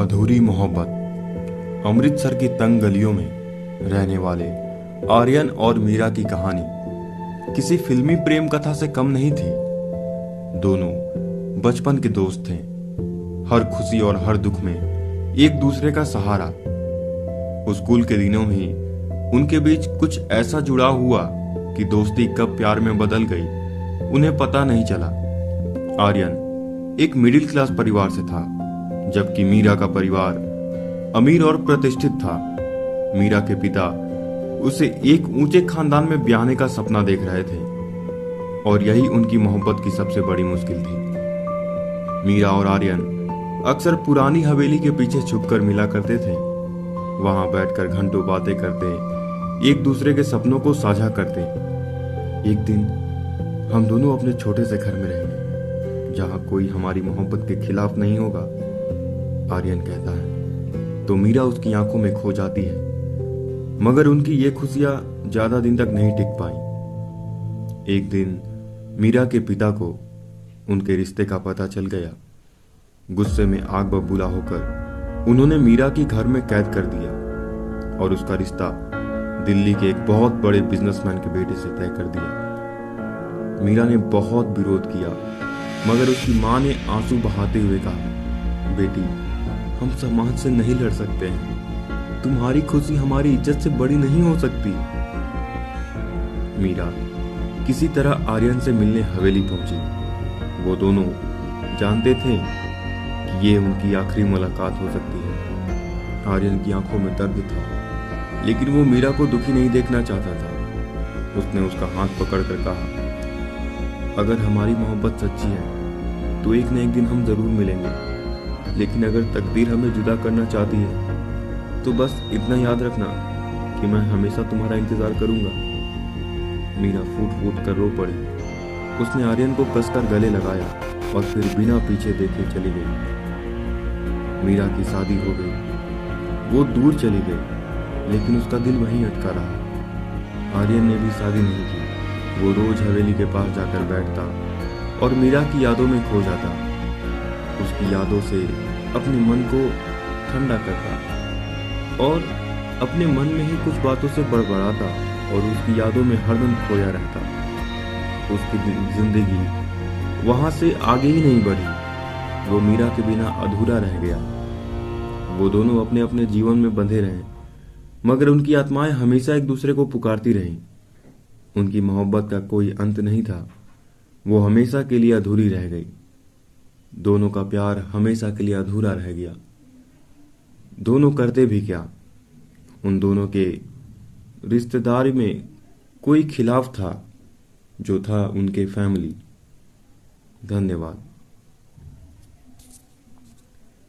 अधूरी मोहब्बत। अमृतसर की तंग गलियों में रहने वाले आर्यन और मीरा की कहानी किसी फिल्मी प्रेम कथा से कम नहीं थी। दोनों बचपन के दोस्त थे, हर खुशी और हर दुख में एक दूसरे का सहारा। स्कूल के दिनों में ही उनके बीच कुछ ऐसा जुड़ाव हुआ कि दोस्ती कब प्यार में बदल गई उन्हें पता नहीं चला। आर्यन एक मिडिल क्लास परिवार से था, जबकि मीरा का परिवार अमीर और प्रतिष्ठित था। मीरा के पिता उसे एक ऊंचे खानदान में ब्याहने का सपना देख रहे थे और यही उनकी मोहब्बत की सबसे बड़ी मुश्किल थी। मीरा और आर्यन अक्सर पुरानी हवेली के पीछे छुपकर मिला करते थे। वहां बैठकर घंटों बातें करते, एक दूसरे के सपनों को साझा करते। एक दिन हम दोनों अपने छोटे से घर में रहेंगे जहां कोई हमारी मोहब्बत के खिलाफ नहीं होगा, आर्यन कहता है। तो मीरा उसकी आंखों में खो जाती है, मगर उनकी ये खुशियां ज्यादा दिन तक नहीं टिक पाई। एक दिन मीरा के पिता को उनके रिश्ते का पता चल गया। गुस्से में आग बबूला होकर उन्होंने मीरा की घर में कैद कर दिया और उसका रिश्ता दिल्ली के एक बहुत बड़े बिजनेसमैन के बेटे से तय कर दिया। मीरा ने बहुत विरोध किया, मगर उसकी मां ने आंसू बहाते हुए कहा, बेटी, हम समाज से नहीं लड़ सकते हैं। तुम्हारी खुशी हमारी इज्जत से बड़ी नहीं हो सकती। मीरा किसी तरह आर्यन से मिलने हवेली पहुंची। वो दोनों जानते थे कि ये उनकी आखिरी मुलाकात हो सकती है। आर्यन की आंखों में दर्द था, लेकिन वो मीरा को दुखी नहीं देखना चाहता था। उसने उसका हाथ पकड़कर कहा, अगर हमारी मोहब्बत सच्ची है तो एक न एक दिन हम जरूर मिलेंगे, लेकिन अगर तकदीर हमें जुदा करना चाहती है तो बस इतना याद रखना कि मैं हमेशा तुम्हारा इंतजार करूंगा। मीरा फूट फूट कर रो पड़ी। उसने आर्यन को कसकर गले लगाया और फिर बिना पीछे देखे चली गई। मीरा की शादी हो गई, वो दूर चली गई, लेकिन उसका दिल वहीं अटका रहा। आर्यन ने भी शादी नहीं की। वो रोज हवेली के पास जाकर बैठता और मीरा की यादों में खो जाता। उसकी यादों से अपने मन को ठंडा करता और अपने मन में ही कुछ बातों से बड़बड़ाता और उसकी यादों में हरदम खोया रहता। उसकी जिंदगी वहां से आगे ही नहीं बढ़ी। वो मीरा के बिना अधूरा रह गया। वो दोनों अपने अपने जीवन में बंधे रहे, मगर उनकी आत्माएं हमेशा एक दूसरे को पुकारती रहीं। उनकी मोहब्बत का कोई अंत नहीं था, वो हमेशा के लिए अधूरी रह गई। दोनों का प्यार हमेशा के लिए अधूरा रह गया। दोनों करते भी क्या? उन दोनों के रिश्तेदारी में कोई खिलाफ था, जो था उनके फैमिली। धन्यवाद।